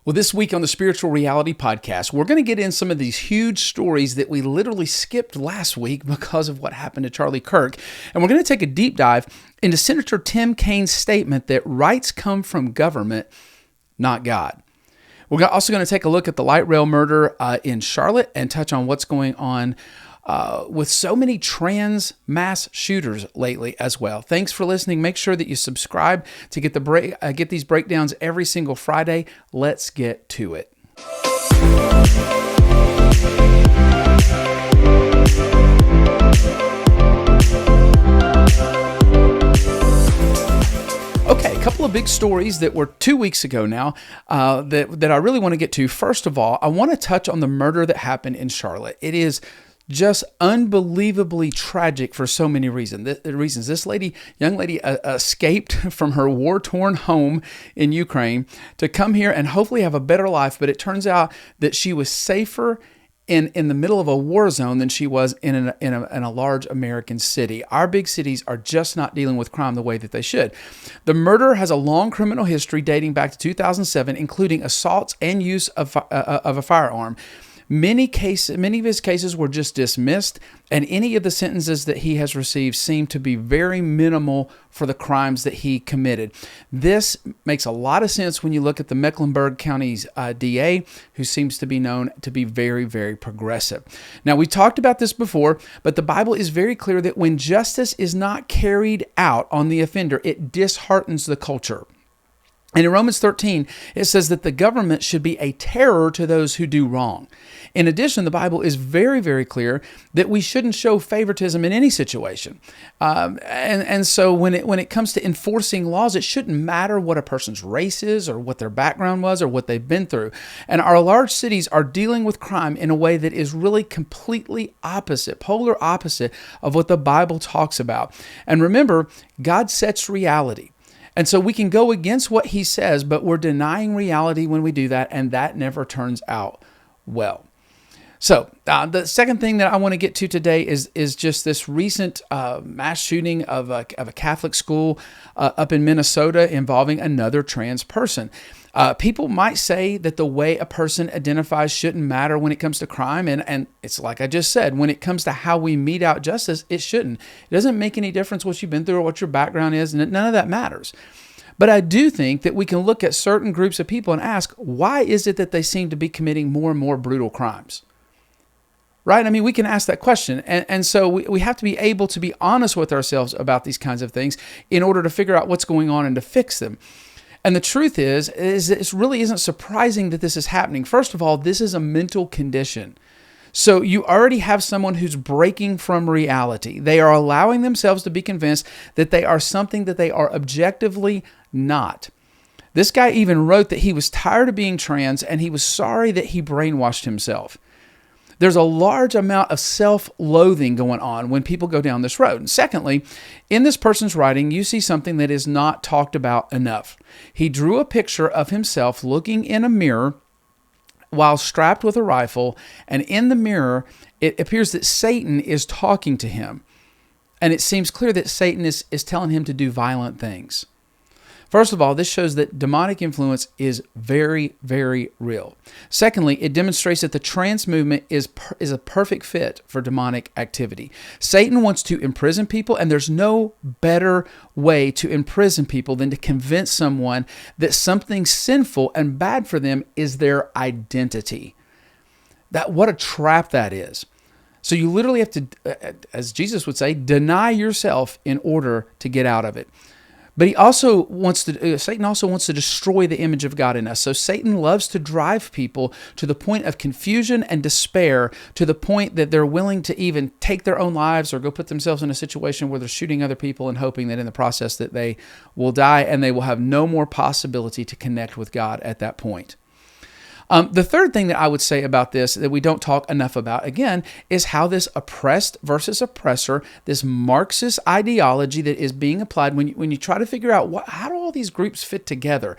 Well, this week on the Spiritual Reality Podcast, we're going to get in some of these huge stories that we literally skipped last week because of what happened to Charlie Kirk. And we're going to take a deep dive into Senator Tim Kaine's statement that rights come from government, not God. We're also going to take a look at the light rail murder in Charlotte and touch on what's going on with so many trans mass shooters lately as well. Thanks for listening. Make sure that you subscribe to get get these breakdowns every single Friday. Let's get to it. Okay, a couple of big stories that were 2 weeks ago now that I really want to get to. First of all, I want to touch on the murder that happened in Charlotte. It is just unbelievably tragic for so many reasons. This young lady escaped from her war-torn home in Ukraine to come here and hopefully have a better life, but it turns out that she was safer in the middle of a war zone than she was in a large American city. Our big cities are just not dealing with crime the way that they should. The murder has a long criminal history dating back to 2007, including assaults and use of a firearm. Many of his cases were just dismissed, and any of the sentences that he has received seem to be very minimal for the crimes that he committed. This makes a lot of sense when you look at the Mecklenburg County's DA, who seems to be known to be very, very progressive. Now, we talked about this before, but the Bible is very clear that when justice is not carried out on the offender, it disheartens the culture. And in Romans 13, it says that the government should be a terror to those who do wrong. In addition, the Bible is very, very clear that we shouldn't show favoritism in any situation. And so when it comes to enforcing laws, it shouldn't matter what a person's race is or what their background was or what they've been through. And our large cities are dealing with crime in a way that is really completely opposite, polar opposite of what the Bible talks about. And remember, God sets reality. And so we can go against what he says, but we're denying reality when we do that, and that never turns out well. So the second thing that I want to get to today is just this recent mass shooting of a Catholic school up in Minnesota involving another trans person. People might say that the way a person identifies shouldn't matter when it comes to crime, and it's like I just said, when it comes to how we mete out justice, it shouldn't. It doesn't make any difference what you've been through or what your background is, and none of that matters. But I do think that we can look at certain groups of people and ask, why is it that they seem to be committing more and more brutal crimes? Right? I mean, we can ask that question. And so we have to be able to be honest with ourselves about these kinds of things in order to figure out what's going on and to fix them. And the truth is it really isn't surprising that this is happening. First of all, this is a mental condition. So you already have someone who's breaking from reality. They are allowing themselves to be convinced that they are something that they are objectively not. This guy even wrote that he was tired of being trans and he was sorry that he brainwashed himself. There's a large amount of self-loathing going on when people go down this road. And secondly, in this person's writing, you see something that is not talked about enough. He drew a picture of himself looking in a mirror while strapped with a rifle, and in the mirror, it appears that Satan is talking to him. And it seems clear that Satan is telling him to do violent things. First of all, this shows that demonic influence is very, very real. Secondly, it demonstrates that the trans movement is a perfect fit for demonic activity. Satan wants to imprison people, and there's no better way to imprison people than to convince someone that something sinful and bad for them is their identity. What a trap that is. So you literally have to, as Jesus would say, deny yourself in order to get out of it. But Satan also wants to destroy the image of God in us. So Satan loves to drive people to the point of confusion and despair, to the point that they're willing to even take their own lives or go put themselves in a situation where they're shooting other people and hoping that in the process that they will die and they will have no more possibility to connect with God at that point. The third thing that I would say about this that we don't talk enough about, again, is how this oppressed versus oppressor, this Marxist ideology that is being applied when you try to figure out how do all these groups fit together,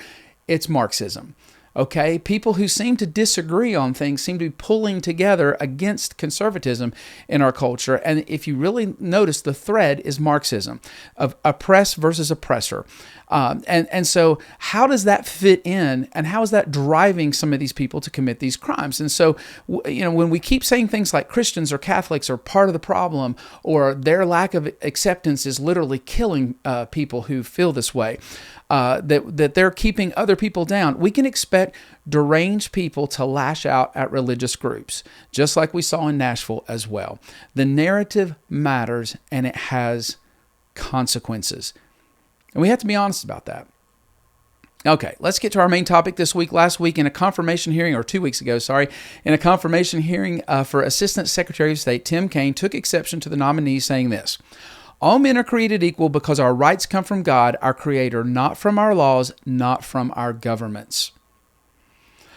it's Marxism. Okay, people who seem to disagree on things seem to be pulling together against conservatism in our culture. And if you really notice, the thread is Marxism of oppress versus oppressor. And so how does that fit in, and how is that driving some of these people to commit these crimes? And so, when we keep saying things like Christians or Catholics are part of the problem, or their lack of acceptance is literally killing people who feel this way, that they're keeping other people down, we can expect deranged people to lash out at religious groups, just like we saw in Nashville as well. The narrative matters, and it has consequences. And we have to be honest about that. Okay, let's get to our main topic this week. Last week in a confirmation hearing, or 2 weeks ago, in a confirmation hearing for Assistant Secretary of State Tim Kaine took exception to the nominee, saying this: all men are created equal because our rights come from God, our Creator, not from our laws, not from our governments.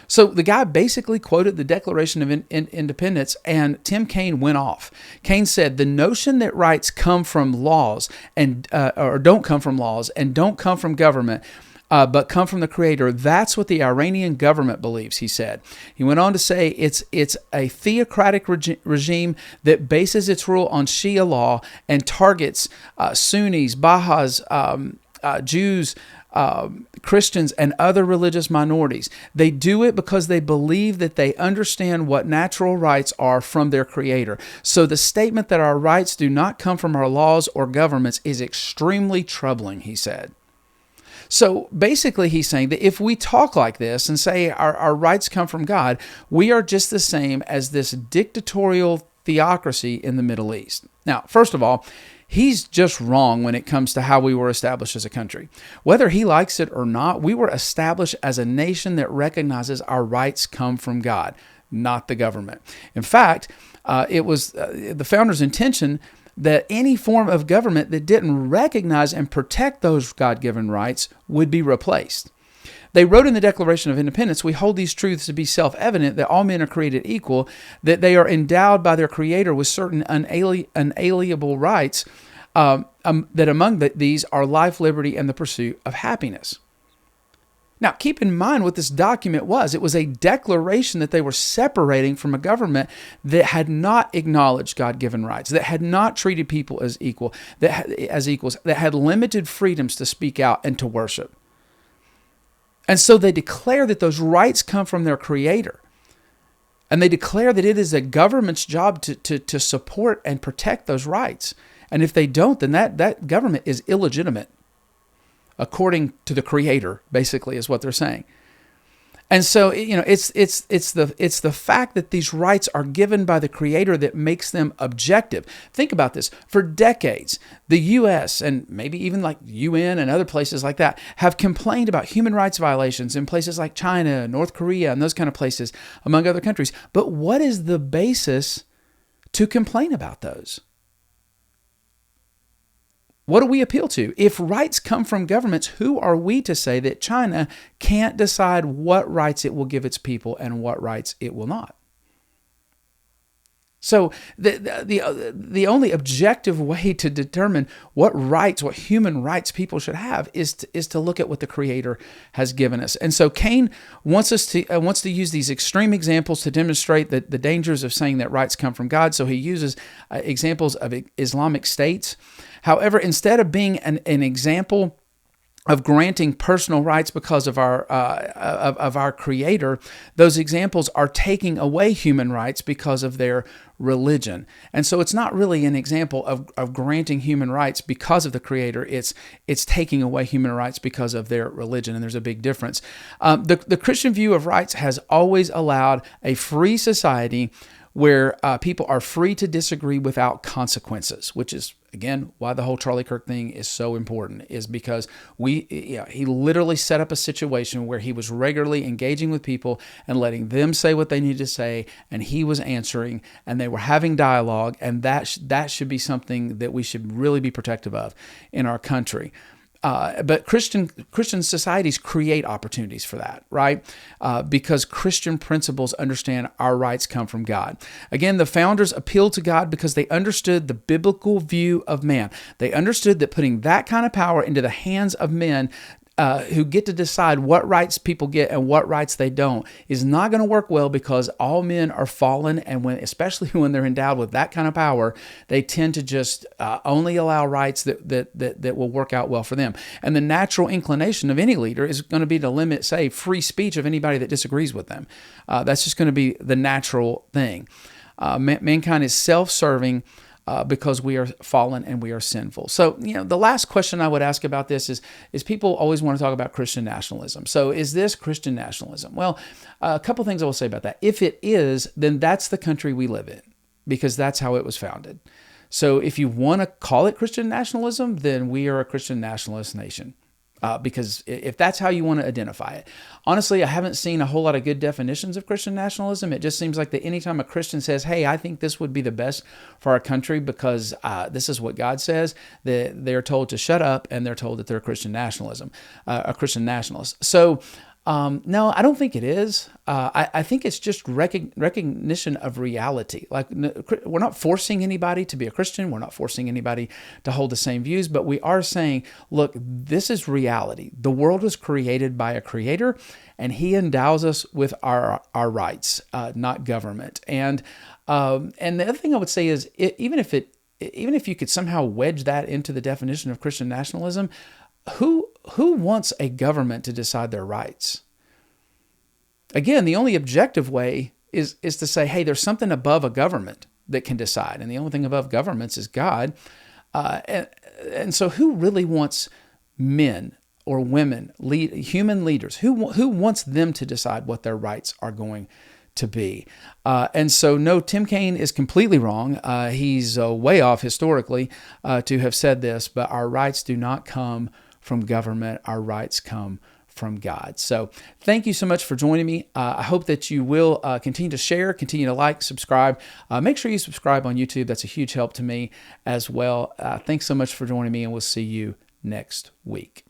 So the guy basically quoted the Declaration of Independence, and Tim Kaine went off. Kaine said the notion that rights come from laws and or don't come from laws and don't come from government, but come from the Creator, that's what the Iranian government believes, he said. He went on to say it's a theocratic regime that bases its rule on Shia law and targets Sunnis, Baha'is, Jews, Christians, and other religious minorities. They do it because they believe that they understand what natural rights are from their Creator. So the statement that our rights do not come from our laws or governments is extremely troubling, he said. So basically, he's saying that if we talk like this and say our rights come from God, we are just the same as this dictatorial theocracy in the Middle East. Now, first of all, he's just wrong when it comes to how we were established as a country. Whether he likes it or not, we were established as a nation that recognizes our rights come from God, not the government. In fact, it was the founders' intention that any form of government that didn't recognize and protect those God-given rights would be replaced. They wrote in the Declaration of Independence, we hold these truths to be self-evident, that all men are created equal, that they are endowed by their Creator with certain unalienable rights, that among these are life, liberty, and the pursuit of happiness. Now, keep in mind what this document was. It was a declaration that they were separating from a government that had not acknowledged God-given rights, that had not treated people as equals, that had limited freedoms to speak out and to worship. And so they declare that those rights come from their Creator. And they declare that it is a government's job to support and protect those rights. And if they don't, then that government is illegitimate, according to the Creator, basically, is what they're saying. And so, it's the fact that these rights are given by the Creator that makes them objective. Think about this. For decades, the U.S. and maybe even like UN and other places like that have complained about human rights violations in places like China, North Korea, and those kind of places, among other countries. But what is the basis to complain about those? What do we appeal to? If rights come from governments, who are we to say that China can't decide what rights it will give its people and what rights it will not? So the only objective way to determine what human rights people should have is to look at what the Creator has given us. And so Kaine wants to use these extreme examples to demonstrate the dangers of saying that rights come from God. So he uses examples of Islamic states. However, instead of being an example of granting personal rights because of our Creator, those examples are taking away human rights because of their religion. And so it's not really an example of granting human rights because of the Creator. It's taking away human rights because of their religion, and there's a big difference. The Christian view of rights has always allowed a free society where people are free to disagree without consequences, which is, again, why the whole Charlie Kirk thing is so important, is because he literally set up a situation where he was regularly engaging with people and letting them say what they needed to say, and he was answering, and they were having dialogue, and that should be something that we should really be protective of in our country. But Christian societies create opportunities for that, right? Because Christian principles understand our rights come from God. Again, the founders appealed to God because they understood the biblical view of man. They understood that putting that kind of power into the hands of men who get to decide what rights people get and what rights they don't is not going to work well, because all men are fallen, and especially when they're endowed with that kind of power, they tend to just only allow rights that will work out well for them. And the natural inclination of any leader is going to be to limit, say, free speech of anybody that disagrees with them. That's just going to be the natural thing. Mankind is self-serving, because we are fallen and we are sinful. So, the last question I would ask about this is people always want to talk about Christian nationalism. So is this Christian nationalism? Well, a couple things I will say about that. If it is, then that's the country we live in, because that's how it was founded. So if you want to call it Christian nationalism, then we are a Christian nationalist nation. Because if that's how you want to identify it. Honestly, I haven't seen a whole lot of good definitions of Christian nationalism. It just seems like that anytime a Christian says, hey, I think this would be the best for our country because this is what God says, that they're told to shut up, and they're told that they're a Christian nationalist. So no, I don't think it is. I think it's just recognition of reality. Like, we're not forcing anybody to be a Christian. We're not forcing anybody to hold the same views, but we are saying, look, this is reality. The world was created by a creator, and he endows us with our rights, not government. And the other thing I would say is, even if you could somehow wedge that into the definition of Christian nationalism, who wants a government to decide their rights? Again, the only objective way is to say, hey, there's something above a government that can decide, and the only thing above governments is God. And so, who really wants men or women, human leaders? Who wants them to decide what their rights are going to be? And so, no, Tim Kaine is completely wrong. He's way off historically to have said this, but our rights do not come from government. Our rights come from God. So thank you so much for joining me. I hope that you will continue to share, continue to like, subscribe. Make sure you subscribe on YouTube. That's a huge help to me as well. Thanks so much for joining me, and we'll see you next week.